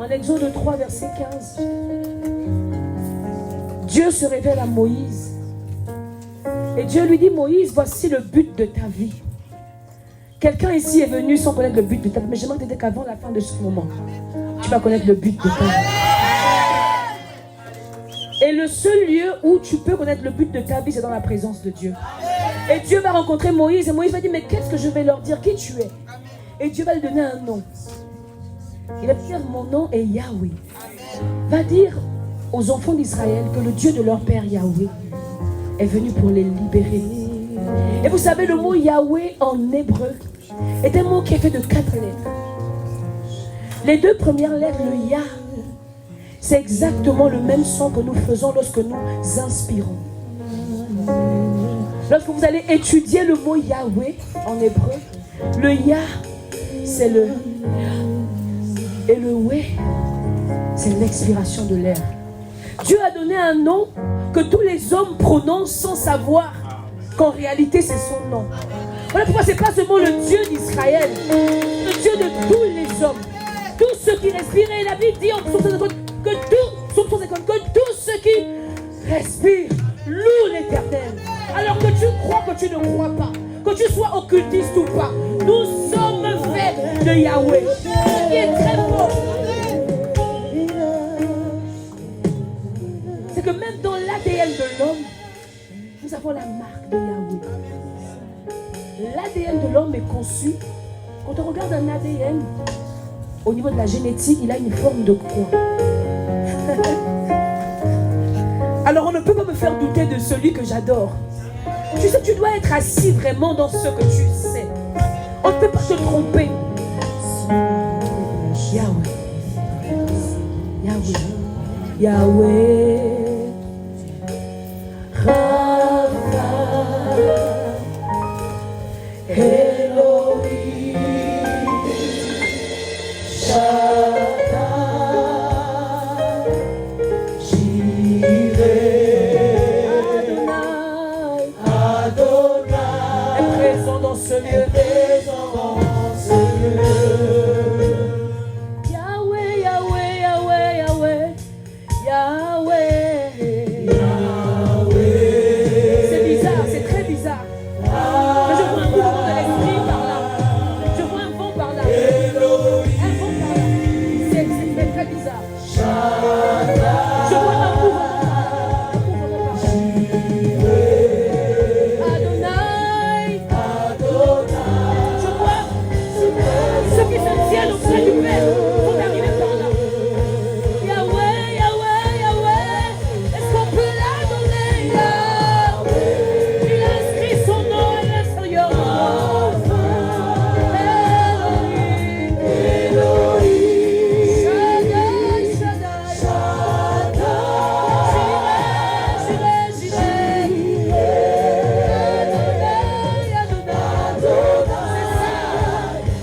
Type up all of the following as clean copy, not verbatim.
En Exode 3, verset 15, Dieu se révèle à Moïse. Et Dieu lui dit, Moïse, voici le but de ta vie. Quelqu'un ici est venu sans connaître le but de ta vie. Mais j'aimerais te dire qu'avant la fin de ce moment, tu vas connaître le but de ta vie. Et le seul lieu où tu peux connaître le but de ta vie, c'est dans la présence de Dieu. Et Dieu va rencontrer Moïse. Et Moïse va dire, mais qu'est-ce que je vais leur dire? Qui tu es? Et Dieu va lui donner un nom. Il va dire, mon nom est Yahweh. Va dire aux enfants d'Israël que le Dieu de leur père Yahweh est venu pour les libérer. Et vous savez, le mot Yahweh en hébreu est un mot qui est fait de 4 lettres. Les 2 premières lettres, le Yah, c'est exactement le même son que nous faisons lorsque nous inspirons. Lorsque vous allez étudier le mot Yahweh en hébreu, le Yah, c'est le... Et le Weh, c'est l'expiration de l'air. Dieu a donné un nom que tous les hommes prononcent sans savoir qu'en réalité c'est son nom. Voilà pourquoi c'est pas seulement le Dieu d'Israël, le Dieu de tous les hommes, tous ceux qui respirent. Et la Bible dit en Psaume 150 que tous ceux qui respirent louent l'Éternel. Alors que tu crois que tu ne crois pas, que tu sois occultiste ou pas, nous sommes faits de Yahweh. Ce qui est très fort, c'est que même dans l'ADN de l'homme, nous avons la marque de Yahweh. L'ADN de l'homme est conçu. Quand on regarde un ADN, au niveau de la génétique, il a une forme de croix. Alors on ne peut pas me faire douter de celui que j'adore. Tu sais, tu dois être assis vraiment dans ce que tu sais. On ne peut pas te tromper. Yahweh. Yahweh. Yahweh. Rapha. Elohim. Shaddai. Jireh. Ce lieu, Yahweh, Yahweh, Yahweh, Yahweh, Yahweh, Yahweh. C'est bizarre, c'est très bizarre. Mais je vois un mouvement de l'esprit par là. Je vois un vent par là. Un vent par là. C'est très bizarre. Je vois un mouvement par là. Auprès du Père, pour arriver par là. Yahweh, Yahweh, Yahweh, est-ce qu'on peut l'adonner? Yahweh, il a inscrit son nom à l'intérieur de moi. Elohim, Elohim, Shaddai, Shaddai, Shaddai, Jireh, Adonai, Adonai,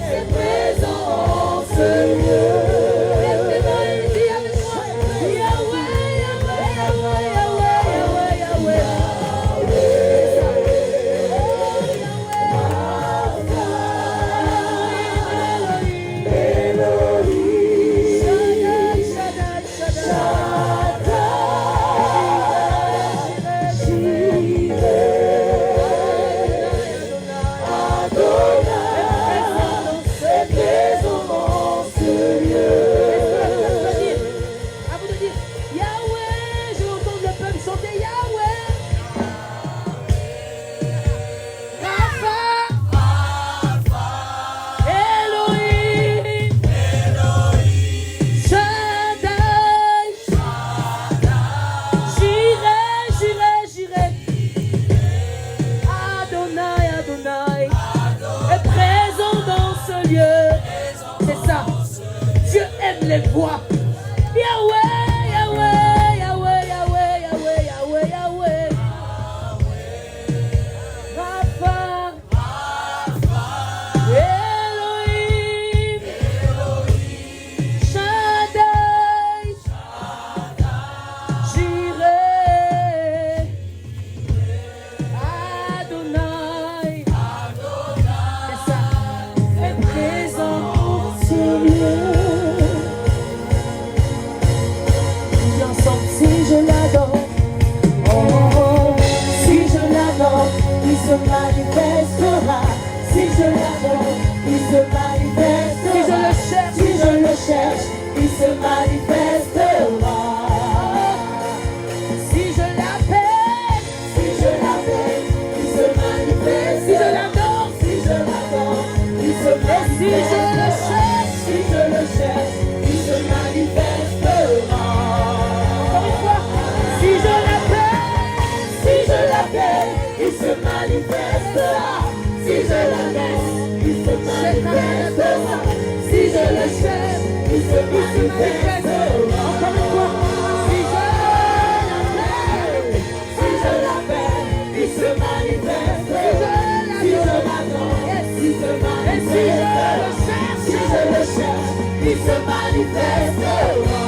c'est présent. Seigneur. Les voix. Yahweh, Yahweh, Yahweh, Yahweh, Yahweh, Yahweh, Yahweh. Rapha, Elohim, Shaddai, Jireh, Adonai. C'est ça. Est présent pour ce lieu. se manifestera. Si je l'adore, il se manifestera. Si je le cherche, si je le cherche, il se manifestera. Si je l'appelle, si je l'appelle, il se manifestera. si je l'adore, si je l'adore, il se manifestera. si je le cherche, si je le cherche, il se manifestera. Encore une fois, si je l'appelle, si je l'appelle, il se manifestera. Si je la laisse, il se manifestera. Si je le cherche, il se manifestera. encore une fois, si je l'appelle, il se manifestera. Si je l'adore, il se manifestera. Si je le cherche, il se manifestera.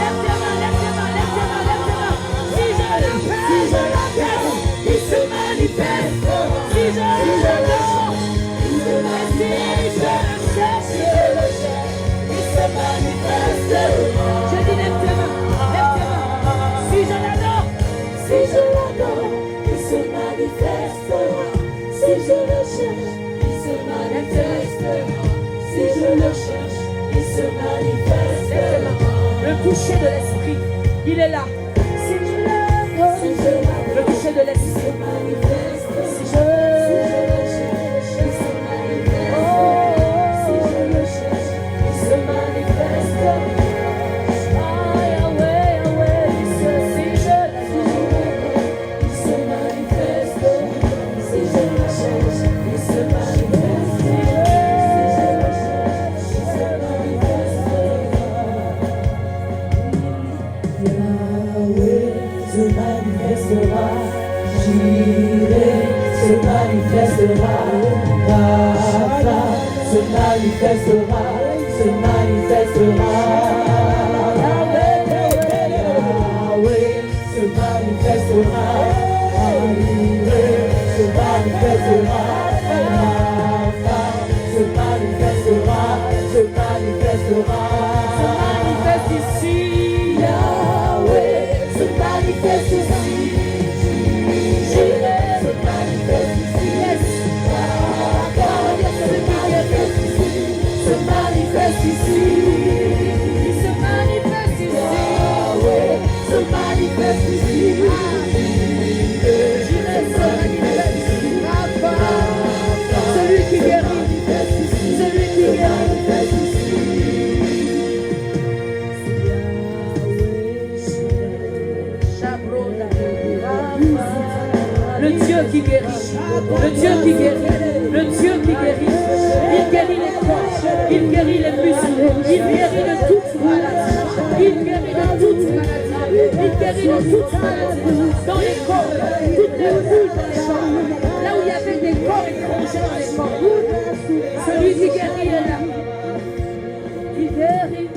lève tes mains, lève tes mains, lève tes mains, lève tes mains. Si je l'appelle, il se manifestera. si je l'adore, il se manifestera. Si je le cherche, il se manifestera. je dis lève tes mains, lève tes mains. Si je l'adore, si je l'adore, il se manifestera. Si je le cherche, il se manifestera. Si je le cherche, il se manifestera. le toucher de l'esprit, il est là. Si je l'adore, Si je l'adore, le toucher de il l'esprit. se manifestera. Si Si je le cherche, il se manifestera. Si je le cherche, il se manifestera. si je l'adore, Il se manifestera. Si je le cherche, il se manifestera. Si je le cherche, il se manifestera. Yahweh se manifestera. Jireh se manifestera. Rapha se manifestera. Se manifestera. Yahweh se manifestera. Jireh se manifestera. Rapha se manifestera. Se manifestera. manifeste ici. Yahweh se manifeste ici. Jireh se manifeste ici. Rapha se manifeste ici. Il se manifeste ici. Yahweh se manifeste ici. Jireh se manifeste ici. Rapha, celui qui guérit, celui qui guérit. Le Dieu qui guérit, le Dieu qui guérit, le Dieu qui guérit. Il guérit les corps, il guérit les muscles, il guérit de toute maladie, il guérit de toute maladie, il guérit de toute maladie. Dans les corps, toutes les boules dans les corps, là où il y avait des corps étrangers dans les corps, celui qui guérit est là. Il guérit.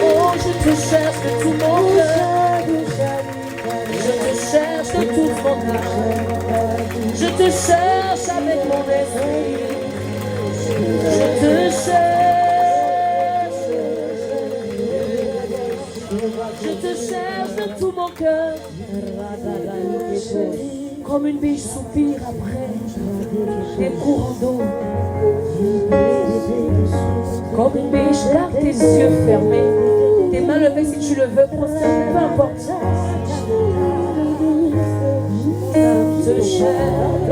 Oh, je te cherche de tout mon cœur. Je te cherche de tout mon cœur. Je te cherche avec mon esprit. Je te cherche. Je te cherche de tout mon cœur. Comme une biche soupire après des courants d'eau. Comme une biche, garde tes yeux fermés, tes mains levées si tu le veux, peu importe. Je te cherche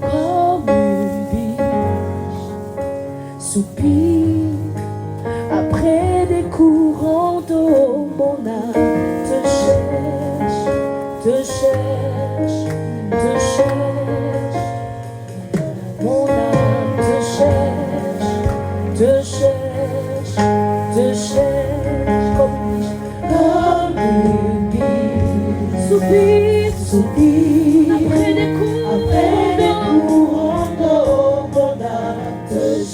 comme une biche soupire après des courants d'eau. Mon âme te cherche, te cherche, te cherche. Mon âme te cherche, te cherche, te cherche comme une biche. Soupire, soupire après des courants d'eau. Mon âme te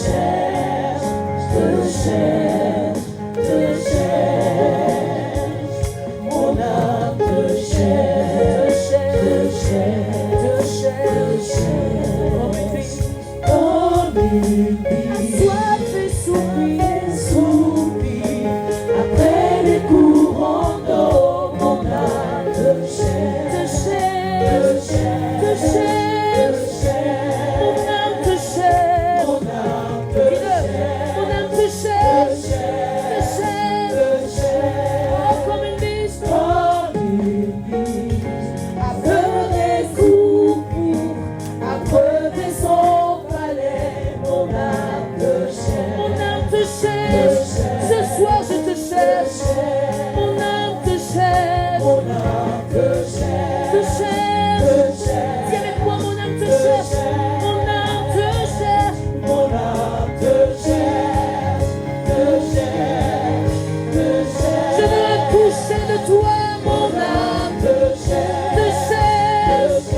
mon âme te cherche. te cherche. Dis avec moi, mon âme te cherche. Mon âme te cherche. Mon âme te cherche, te cherche, te cherche. Je veux toucher de toi, mon âme. Te cherche, Te cherche.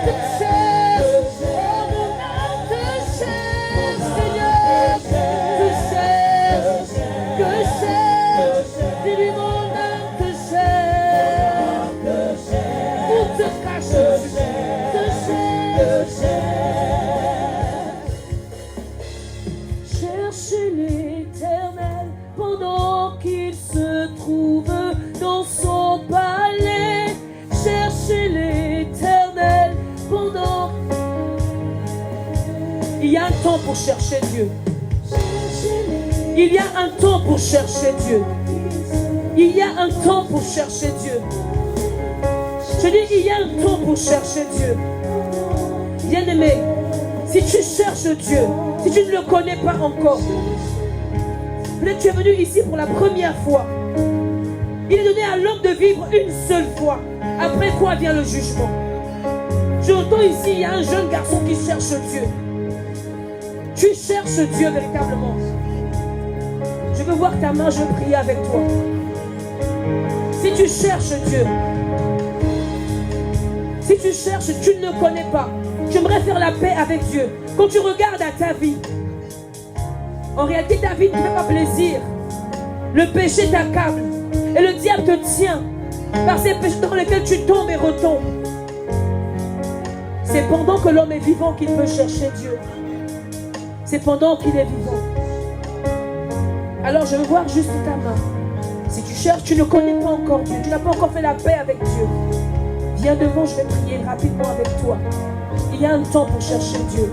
te Te cherche, cherche. Oh, mon âme te cherche, Seigneur. Te cherche. Te cherche. Dis-lui, mon âme te cherche. Où te caches-tu? Te cherche. Cherchez l'Éternel pendant qu'il se trouve dans son palais. Cherchez l'Éternel pendant... Il y a un temps pour chercher Dieu. Il y a un temps pour chercher Dieu. Il y a un temps pour chercher Dieu. Je dis, il y a un temps pour chercher Dieu. Bien-aimé, si tu cherches Dieu, si tu ne le connais pas encore, peut-être tu es venu ici pour la première fois. Il est donné à l'homme de vivre une seule fois. Après quoi vient le jugement. J'entends ici, il y a un jeune garçon qui cherche Dieu. Tu cherches Dieu véritablement. Je veux voir ta main, je veux prier avec toi. Si tu cherches Dieu, si tu cherches, tu ne le connais pas. J'aimerais faire la paix avec Dieu. Quand tu regardes à ta vie, en réalité ta vie ne te fait pas plaisir. Le péché t'accable. Et le diable te tient par ces péchés dans lesquels tu tombes et retombes. C'est pendant que l'homme est vivant qu'il peut chercher Dieu. C'est pendant qu'il est vivant. Alors je veux voir juste ta main. Si tu cherches, tu ne connais pas encore Dieu. Tu n'as pas encore fait la paix avec Dieu. Viens devant, je vais prier rapidement avec toi. Il y a un temps pour chercher Dieu.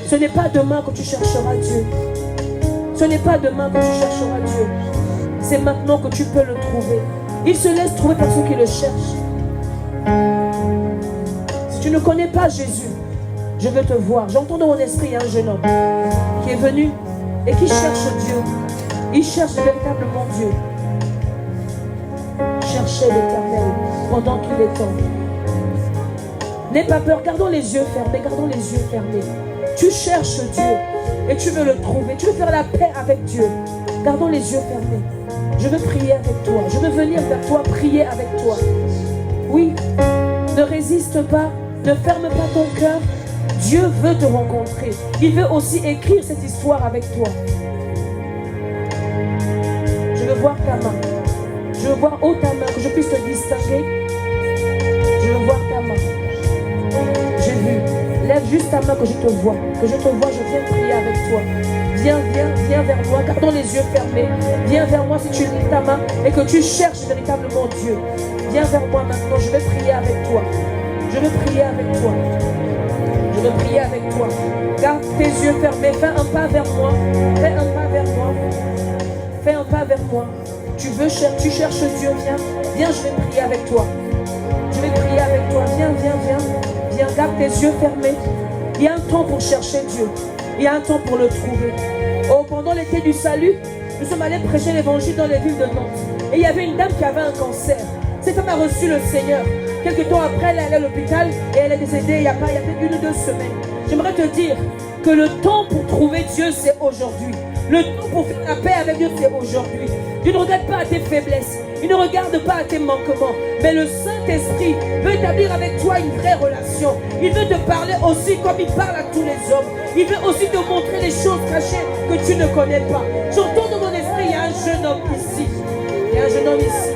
Ce n'est pas demain que tu chercheras Dieu. Ce n'est pas demain que tu chercheras Dieu. C'est maintenant que tu peux le trouver. Il se laisse trouver par ceux qui le cherchent. Si tu ne connais pas Jésus, je veux te voir. J'entends dans mon esprit un jeune homme qui est venu et qui cherche Dieu. Il cherche véritablement Dieu. Cherchez l'Éternel pendant qu'il est temps. N'aie pas peur, gardons les yeux fermés, gardons les yeux fermés. Tu cherches Dieu et tu veux le trouver. Tu veux faire la paix avec Dieu. Gardons les yeux fermés. Je veux prier avec toi. Je veux venir vers toi, prier avec toi. Oui, ne résiste pas, ne ferme pas ton cœur. Dieu veut te rencontrer. Il veut aussi écrire cette histoire avec toi. Je veux voir ta main. Je veux voir haut ta main, que je puisse te distinguer. Je veux voir ta main. J'ai vu. Lève juste ta main que je te vois. Que je te vois, je viens prier avec toi. Viens vers moi. Gardons les yeux fermés. Viens vers moi si tu lèves ta main et que tu cherches véritablement Dieu. Viens vers moi maintenant. Je vais prier avec toi. Je veux prier avec toi. Je veux prier avec toi. Garde tes yeux fermés. Fais un pas vers moi. Fais un pas vers moi. Fais un pas vers moi. Tu cherches Dieu. Viens, je vais prier avec toi. Je vais prier avec toi. Viens. Viens, garde tes yeux fermés. Il y a un temps pour chercher Dieu. Il y a un temps pour le trouver. Oh, pendant l'été du salut, nous sommes allés prêcher l'évangile dans les villes de Nantes. Et il y avait une dame qui avait un cancer. Cette femme a reçu le Seigneur. Quelques temps après, elle est allée à l'hôpital et elle est décédée il y a peut-être 1 ou 2 semaines. J'aimerais te dire que le temps pour trouver Dieu, c'est aujourd'hui. Le temps pour faire la paix avec Dieu, c'est aujourd'hui. Dieu ne regarde pas à tes faiblesses. Il ne regarde pas à tes manquements. Mais le Saint-Esprit veut établir avec toi une vraie relation. Il veut te parler aussi comme il parle à tous les hommes. Il veut aussi te montrer les choses cachées que tu ne connais pas. J'entends dans mon esprit, il y a un jeune homme ici. Il y a un jeune homme ici.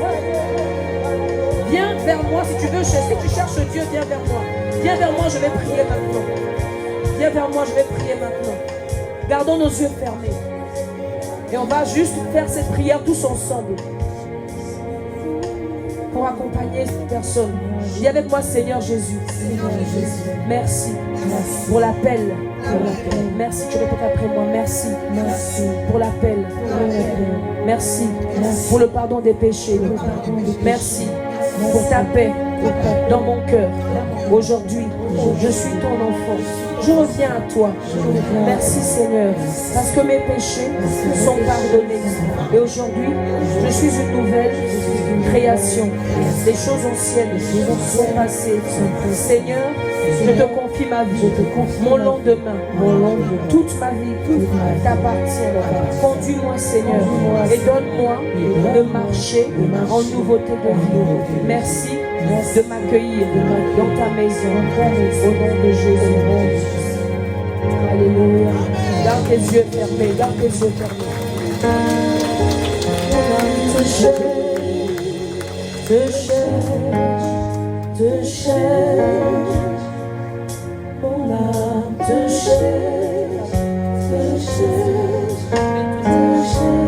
Viens vers moi si tu veux. Si tu cherches Dieu, viens vers moi. Viens vers moi, je vais prier maintenant. Viens vers moi, je vais prier maintenant. Gardons nos yeux fermés. Et on va juste faire cette prière tous ensemble. Pour accompagner cette personne. Dis avec moi, Seigneur Jésus. Merci. Pour l'appel. Merci, tu répètes après moi. Merci. Pour l'appel. Merci. Pour le pardon des péchés. Merci. Pour ta paix dans mon cœur. Aujourd'hui. Je suis ton enfant. Je reviens à toi. Merci Seigneur, parce que mes péchés sont pardonnés. Et aujourd'hui, je suis une nouvelle création. Les choses anciennes sont passées. Seigneur, je te confie ma vie, mon lendemain, toute ma vie t'appartient. Conduis-moi Seigneur et donne-moi de marcher en nouveauté de vie. Merci de m'accueillir dans ta maison au nom de Jésus. Alléluia. Garde les yeux fermés, garde les yeux fermés. Te cherche, te cherche, te cherche. Mon âme te cherche, te cherche, te cherche.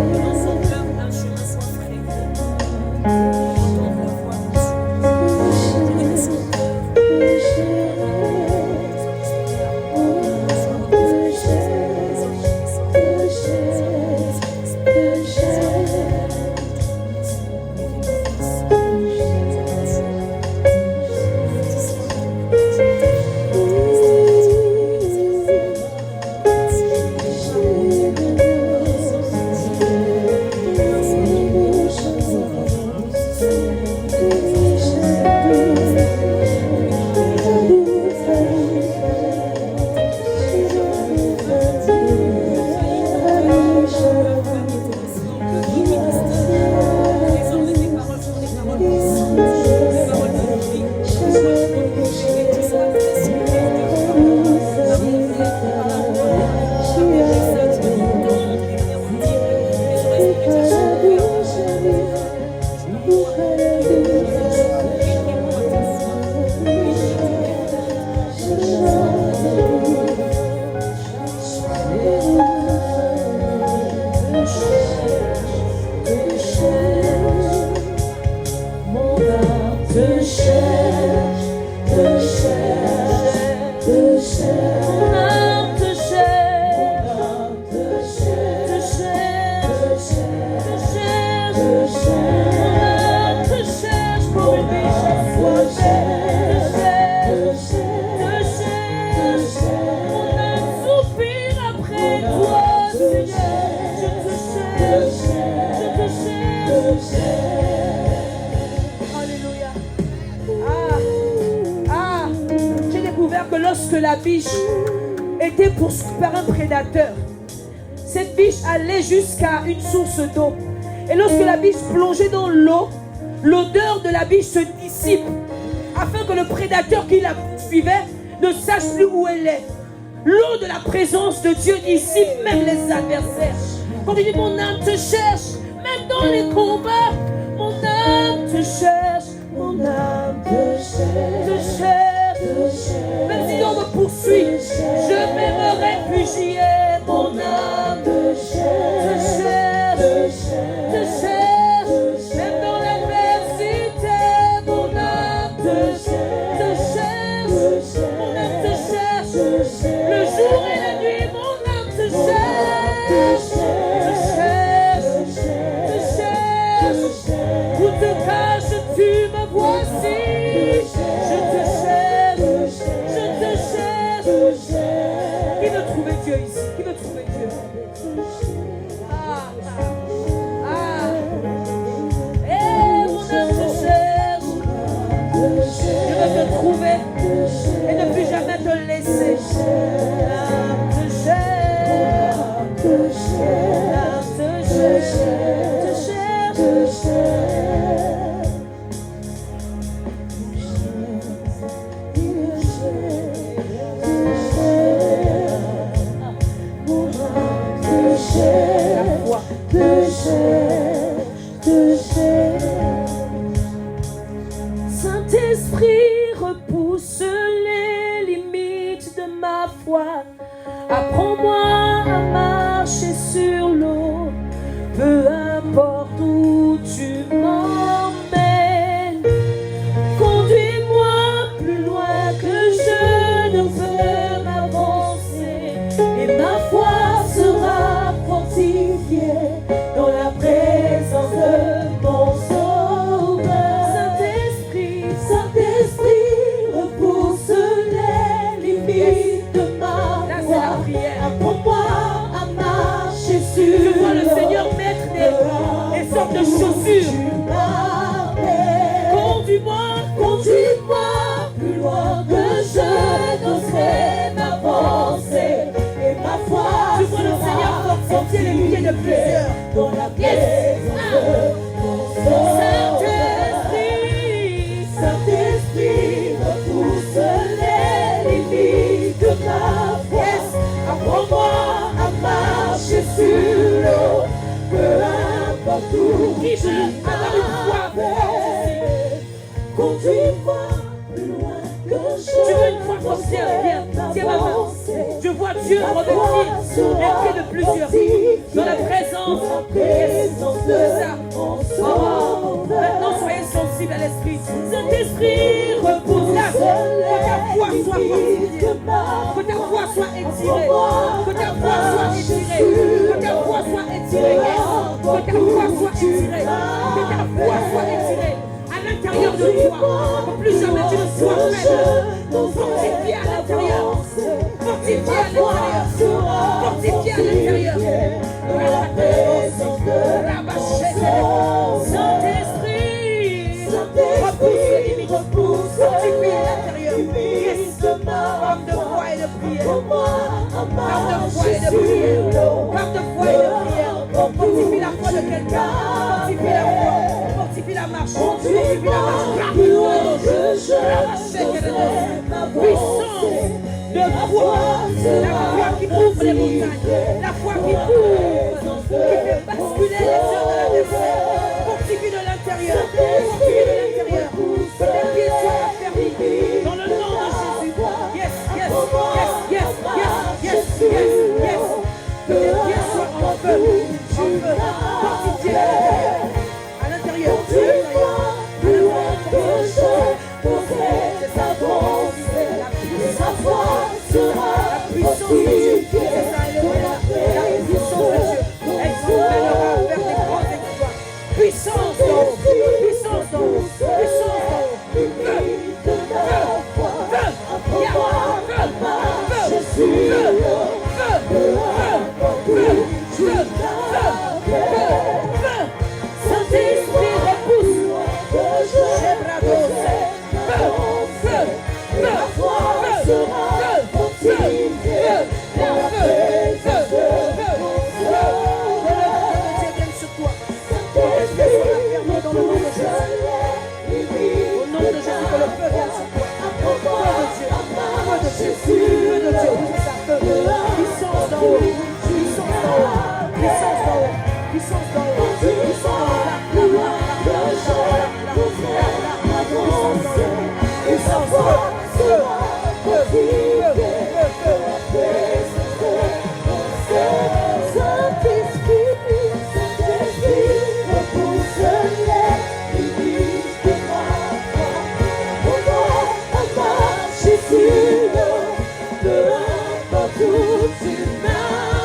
Lorsque la biche était poursuivie par un prédateur, cette biche allait jusqu'à une source d'eau. Et lorsque la biche plongeait dans l'eau, l'odeur de la biche se dissipe afin que le prédateur qui la suivait ne sache plus où elle est. L'eau de la présence de Dieu dissipe même les adversaires. Quand il dit mon âme te cherche, même dans les combats, mon âme te cherche, mon âme te cherche, te cherche. Même si on me poursuit, je vais me réfugier. Mon âme te cherche, te cherche. Même dans l'adversité, mon âme te cherche, mon âme te cherche. Le jour et la nuit, mon âme te cherche, te cherche. Où te caches, tu me voici. Je te cherche. Qui veut trouver Dieu ici? Qui veut trouver Dieu? Mon âme te cherche. Je veux te trouver et ne plus jamais te laisser. L'âme te cherche. L'âme te cherche. Te cherche. Saint-Esprit, repousse les Massez les pieds de plusieurs. Dans la Yes. Saint-Esprit, Saint-Esprit, repousse les limites de ma foi. Apprends-moi à marcher sur l'eau, peu importe où Qui je avoir une foi vais. Conduis-moi plus loin que je Tu veux une foi foncière, viens, tiens ma main. Je vois Dieu revêtir les pieds de plusieurs dans la présence de ça. Oh, maintenant soyez sensibles à l'esprit. Saint-Esprit, repose là. Que ta foi soit fortifiée. Que ta foi soit étirée. Que ta foi soit étirée. Que ta foi soit étirée. Que ta foi soit étirée. Que ta foi soit étirée. À l'intérieur de toi, que plus jamais tu ne sois faible. Fortifié à l'intérieur. Fortifié à l'intérieur. Fortifié à l'intérieur. Saint-Esprit, repousse les limites. Fortifie à l'intérieur. Femme de foi et de prière. Femme de foi et de prière. Femme de foi et de prière. Fortifie la foi de quelqu'un. Fortifie la foi. Fortifie la marche. Fortifie la marche. Puissance de foi. La foi qui ouvre les montagnes. La foi qui ouvre. Qui fait basculer les heures de l'adversaire. Fortifie de l'intérieur. Fortifie de l'intérieur. Que tes pieds soient affermis. Dans le nom de Jésus. Yes, yes, yes, yes, yes, yes, yes, yes. Que tes pieds soient en feu. En feu. Fortifié à l'intérieur. À l'intérieur. La puissance de Dieu. C'est ça, elle est là. La puissance de Dieu. Elle s'emmènera vers des grands exploits. Puissance d'en haut. Puissance d'en haut. Puissance d'en haut. Feu. Feu. Feu. Ya. Feu. Feu. Feu. Feu. Feu. Feu. Feu. Feu. Saint-Esprit repousse. Chebrados. Feu. Feu. Feu. Feu. Feu. Peu importe où tu m'as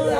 dans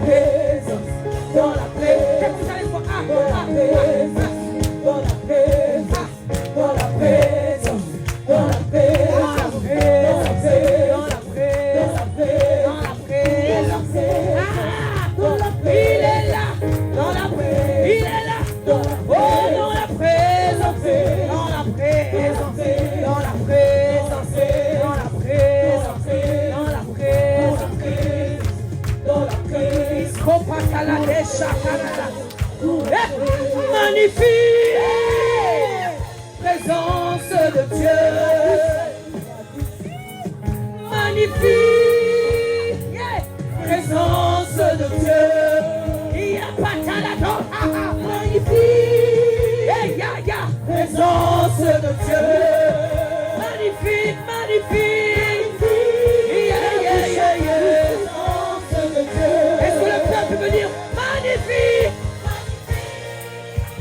présence, dans la présence, dans la présence, dans la présence, dans la présence, dans la présence, il est là, dans la présence, il est là, oh dans la présence, dans la présence, dans la présence, dans la présence, dans la présence, dans la présence, magnifique présence de Dieu, magnifique présence de Dieu, il n'y a pas de magnifique présence de Dieu, magnifique, magnifique, présence de Dieu. Est-ce que le peuple peut dire magnifique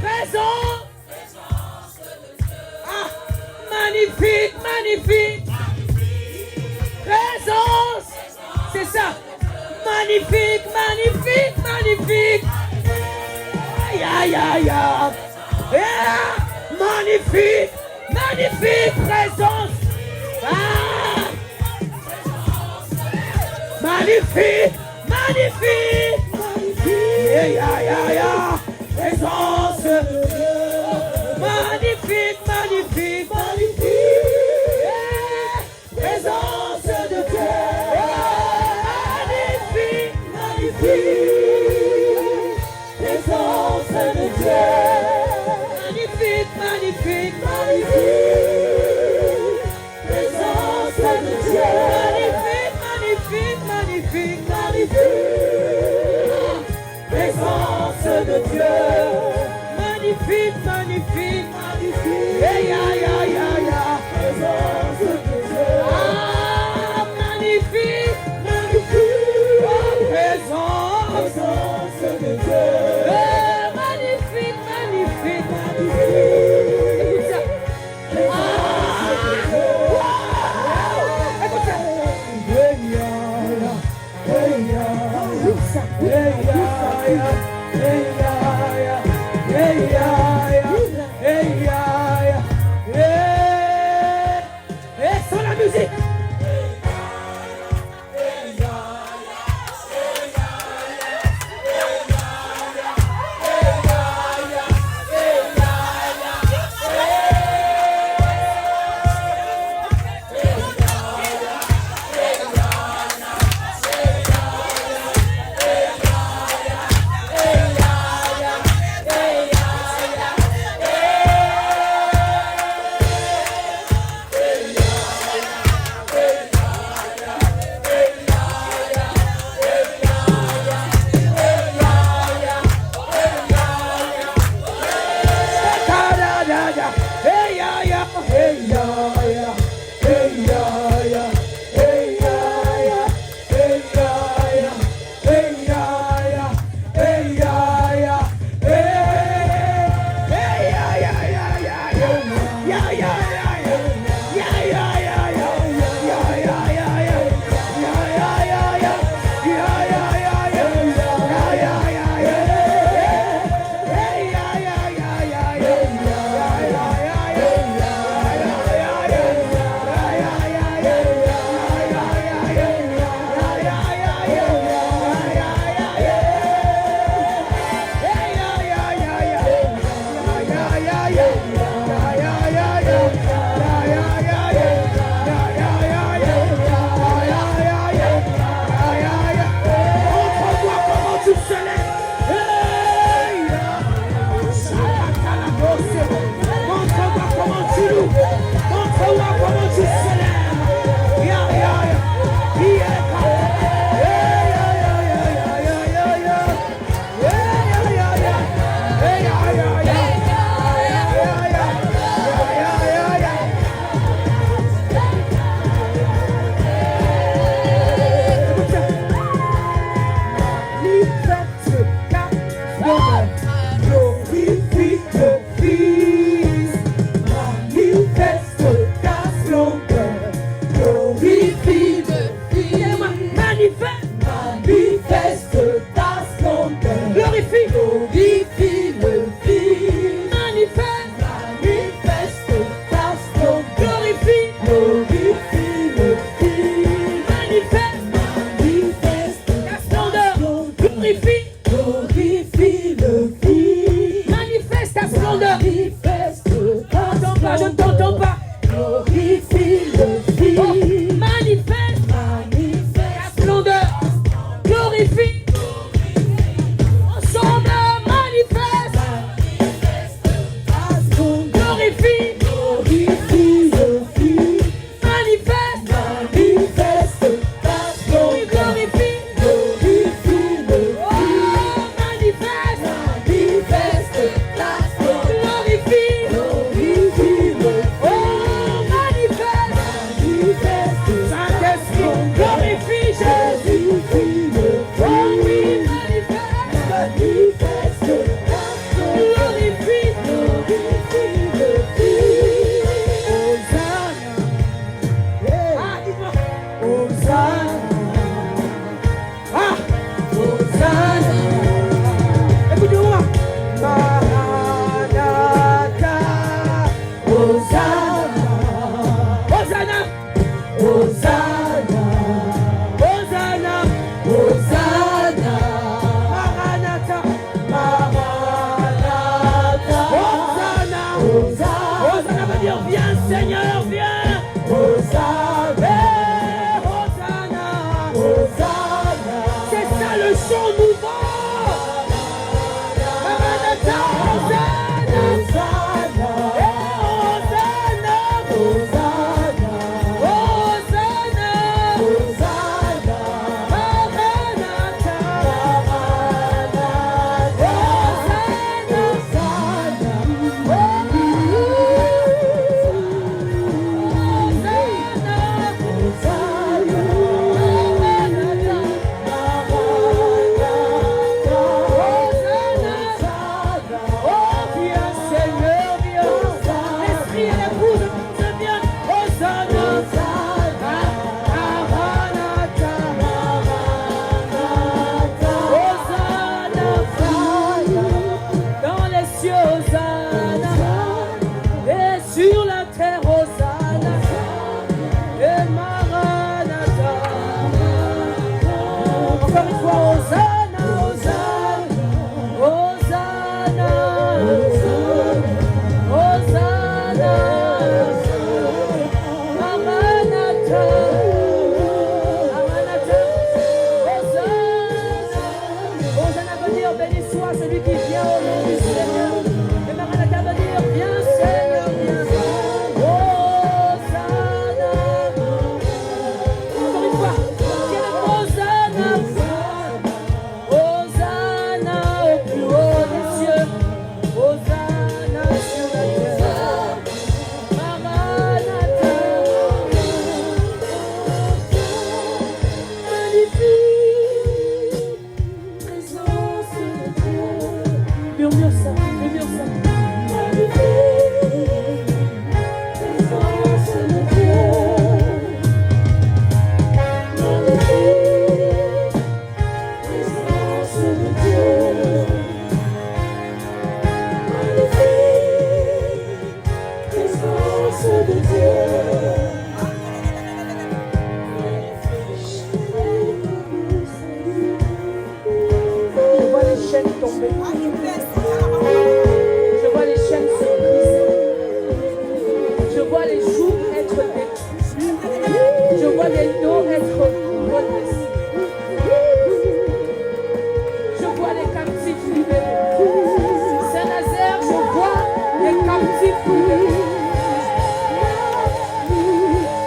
présence de Dieu? Ah, magnifique, magnifique présence, c'est ça. Magnifique, magnifique, magnifique. Aïe, aïe, aïe, aïe. Yeah. Magnifique, magnifique présence. Ah. Magnifique, magnifique, magnifique. Yeah, yeah, yeah, yeah. Présence de Dieu. Magnifique, magnifique, magnifique. Yeah. Présence de Dieu. Présence de Dieu, magnifique, magnifique, magnifique, présence de Dieu, magnifique, magnifique, magnifique, magnifique, présence de Dieu, magnifique, magnifique, magnifique, yeah, yeah, yeah, yeah, présence de Dieu, ah, magnifique, magnifique, oh, présence de Dieu. Magnifique, magnifique, magnifique. Écoute ça. Écoute ça. Et sans la musique. glorifie le Fils. Manifeste ta splendeur. Manifeste ta T'entends pas, je ne t'entends pas. glorifie le Fils. Oh, manifeste ta splendeur. Glorifie. Ensemble, manifeste. Glorifie. Glorifie le Fils. Manifeste. Manifeste ta splendeur. Glorifie. Glorifie le Oh, manifeste. manifeste ta splendeur. Glorifie. Glorifie le Oh, manifeste. manifeste Saint-Esprit, glorifie Jésus. glorifie le Oh oui, manifeste. manifeste ta splendeur. Glorifie. Glorifie le Fils. Ah, dis-moi. Hosanna, Ah, Hosanna, écoute-moi. Maranatha, Hosanna, Hosanna, Hosanna, Hosanna, Hosanna, Maranatha, Maranatha, Hosanna. Hosanna, Hosanna veut dire viens Seigneur, viens. Hosanna, Eh, Hosanna. Hosanna, C'est ça le chant nouveau. Maranatha, Hosanna. Hosanna, Eh, Hosanna. Hosanna, Hosanna. Hosanna, Maranatha. Dans les cieux, Hosanna. Et sur la terre, Hosanna. Et Maranatha. Encore une fois, Hosanna, Hosanna. Hosanna. Hosanna. Maranatha. Maranatha. Hosanna. Hosanna veut dire béni soit celui qui vient au nom du Seigneur. Et Maranatha veut dire viens Seigneur, viens. Hosanna. Encore une fois, viens Hosanna. Hosanna au plus haut des cieux. Hosanna sur la terre. Maranatha. Magnifique présence de Dieu. Murmure ça, murmure ça. magnifique présence de Dieu. Magnifique présence de Dieu. Magnifique présence de Dieu. Je vois les chaînes tomber. Je vois les chaînes se briser. Je vois les jours être détruits. Je vois les dos être redressés. Je vois les captifs libérés. Saint-Nazaire, je vois les captifs libérés.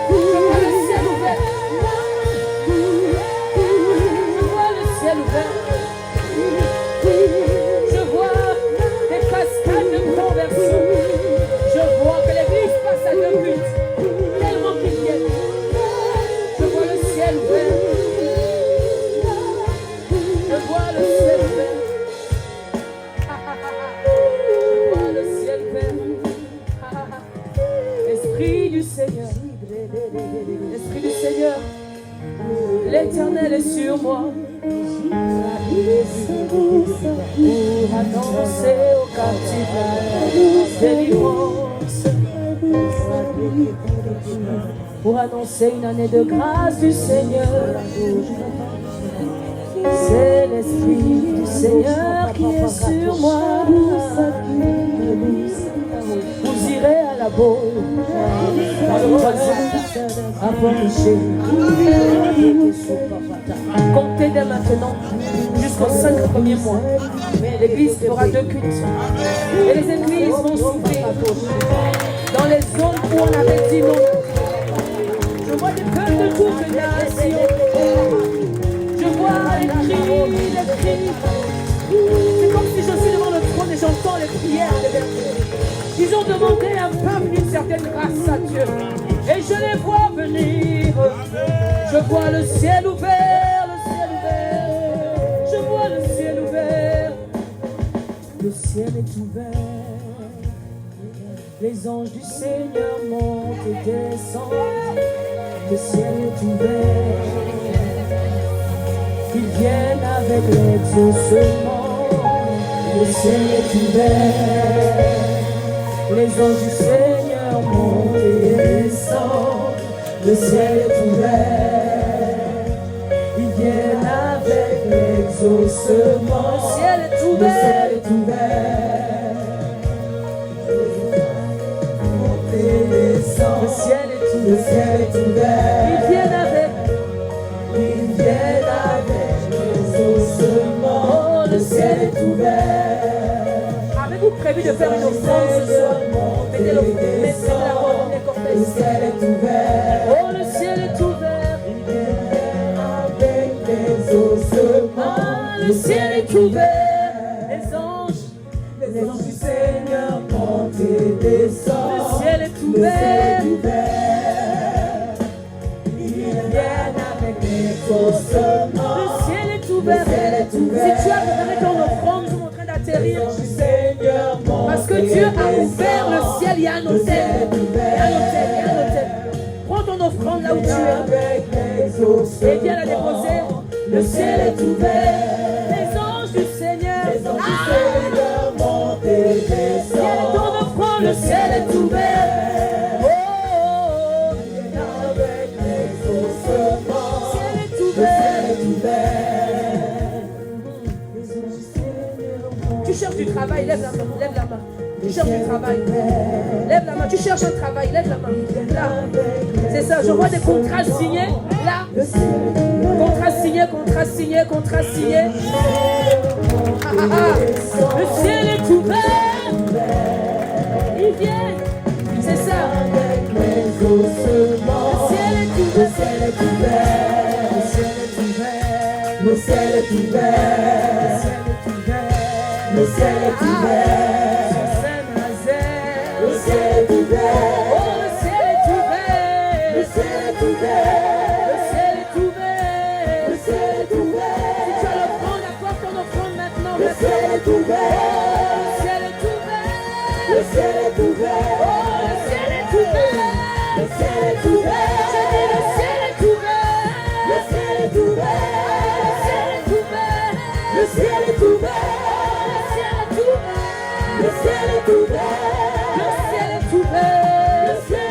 Je vois le ciel ouvert. Je vois le ciel ouvert. Je vois des cascades de conversion. Je vois que l'église passe à 2 buts. Tellement qu'ils viennent. Je vois le ciel ouvert. Je vois le ciel ouvert. Je vois le ciel ouvert. Esprit du Seigneur. Esprit du Seigneur. L'Éternel est sur moi. Pour annoncer aux captifs délivrance. Pour annoncer une année de grâce du Seigneur. C'est l'Esprit du Seigneur qui est sur moi. Vous irez à la bourre, dans le croisement, à Pornichet. Comptez dès maintenant jusqu'aux 5 premiers mois. L'église fera 2 cultes. Et les églises vont s'ouvrir dans les zones où on avait dit non. Je vois des peuples de toutes les nations. Je vois les cris. C'est comme si je suis devant le trône et j'entends les prières des bergers. Ils ont demandé un peuple d'une certaine grâce à Dieu. Et je les vois venir. Je vois le ciel ouvert, le ciel ouvert. Je vois le ciel ouvert. Le ciel est ouvert. Les anges du Seigneur montent et descendent. Le ciel est ouvert. Ils viennent avec l'exaucement. Le ciel est ouvert. Les anges du Seigneur montent et descendent. Le ciel est ouvert. Ils viennent avec l'exaucement. Le ciel est ouvert. Le ciel est ouvert. Montent et descendent. Le ciel est ouvert. Le ciel est ouvert. Ils viennent avec l'exaucement. Oh, le ciel est ouvert. Avez-vous prévu de faire une offrande ce soir? Mettez la robe des cortèges. Le ciel est ouvert. Oh, le ciel est ouvert. Avec les ossements. Le ciel est ouvert. Les anges du Seigneur montent et descendent. Le ciel est ouvert. Ils viennent avec les ossements. Le ciel est ouvert. Si tu as préparé ton offrande, nous sommes en train d'atterrir. Parce que Dieu a ouvert le ciel, il y a un hôtel. Prends ton offrande là où tu es. Et viens la déposer. Le ciel est ouvert. Les anges du Seigneur. Montent et descendent. Ton offrande, le ciel est ouvert. Avec les ossements. Le ciel est ouvert. Tu cherches du travail, lève la main, lève la main. Tu cherches du travail, lève la main. Tu cherches un travail, lève la main. Là, c'est ça, je vois des contrats signés. Là, contrat signé, contrat signé, contrat signé. Le ciel est ouvert. Ils viennent, c'est ça. Le ciel est ouvert. Le ciel est ouvert. Le ciel est ouvert. Le ciel est ouvert. Le ciel est ouvert. Oh, le ciel est ouvert. Le ciel est ouvert. Le ciel est ouvert. Le ciel est ouvert. Si tu as l'offrande, apporte ton offrande maintenant. Le ciel est ouvert. Le ciel est ouvert. Le ciel est ouvert. Oh, le ciel est ouvert. Le ciel est ouvert. Je dis le ciel est ouvert. Le ciel est ouvert. Le ciel est ouvert. Le ciel est ouvert. Le ciel est ouvert. Le ciel est ouvert. Le ciel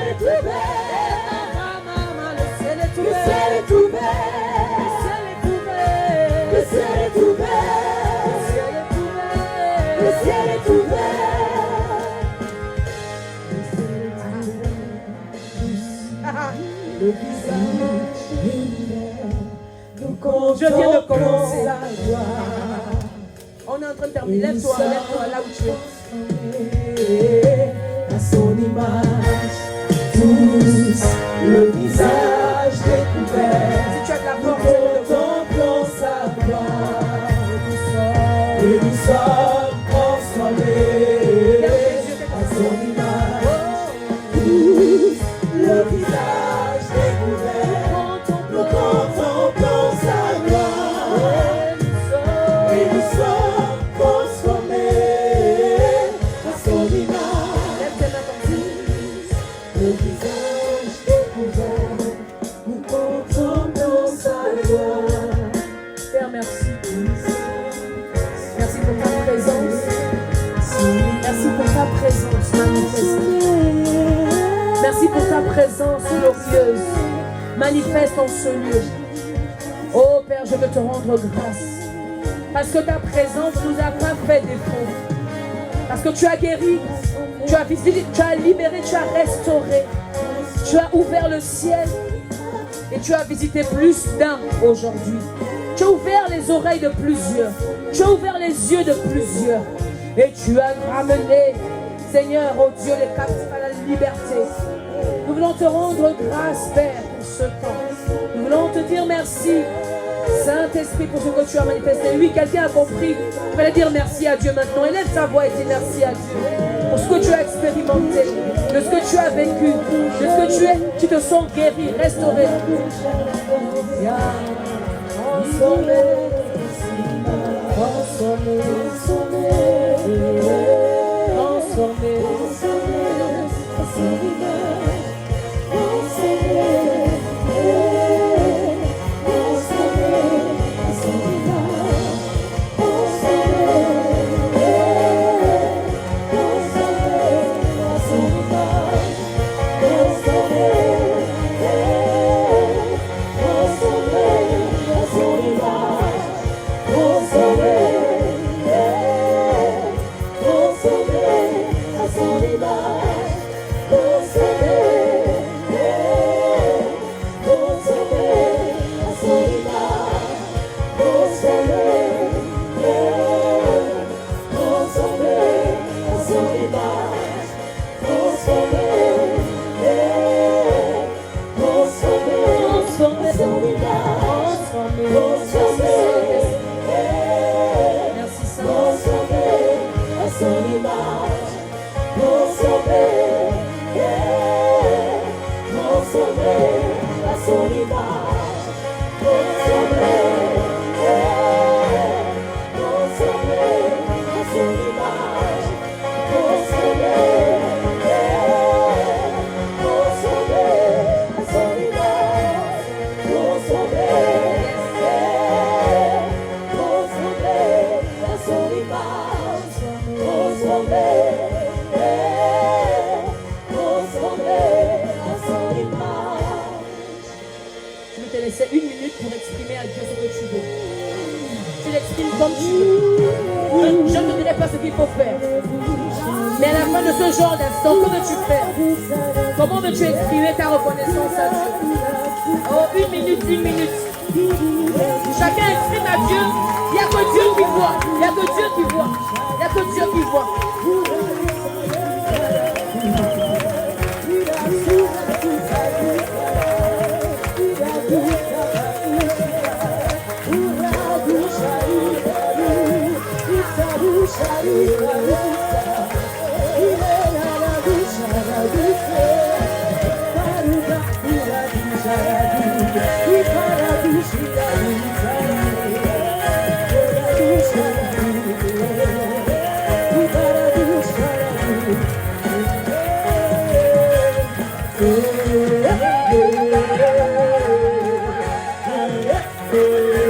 est ouvert. Le ciel est ouvert. Le ciel est ouvert. Le ciel est ouvert. Le visage. Je viens de commencer la gloire. On est en train de terminer. Lève-toi là où tu es. À son image, tous le visage découvert. Si tu as de la force, contemplons sa gloire. Et nous sommes transformés. À son image, tous le visage découvert. Nous contemplons sa gloire. Et nous sommes transformés à son image. Le visage découvert, nous contemplons sa gloire. Père, merci. Merci pour ta présence. Merci pour ta présence manifeste. Merci pour ta présence glorieuse. Manifeste en ce lieu. Oh Père, je veux veux te rendre grâce. Parce que ta présence nous a pas fait défaut. Parce que tu as guéri, tu as visité, tu as libéré, tu as restauré. Tu as ouvert le ciel et tu as visité plus d'un aujourd'hui. Tu as ouvert les oreilles de plusieurs. Tu as ouvert les yeux de plusieurs. Et tu as ramené, Seigneur, oh Dieu, les captifs à la liberté. Nous voulons te rendre grâce, Père, pour ce temps. Nous voulons te dire merci, Saint-Esprit, pour ce que tu as manifesté. Oui, quelqu'un a compris. Il fallait dire merci à Dieu maintenant. Élève ta voix et dis merci à Dieu. Pour ce que tu as expérimenté, de ce que tu as vécu, de ce que tu es. Tu te sens guéri, restauré. Transformé, transformé, transformé, C'est une minute pour exprimer à Dieu ce que tu veux. Tu l'exprimes comme tu veux. Je ne te dirai pas ce qu'il faut faire. Mais à la fin de ce genre d'instant, que veux-tu faire? Comment veux-tu exprimer ta reconnaissance à Dieu? Oh, une minute, une minute. Chacun exprime à Dieu. Il n'y a que Dieu qui voit. Il n'y a que Dieu qui voit. Il n'y a que Dieu qui voit. Yeah.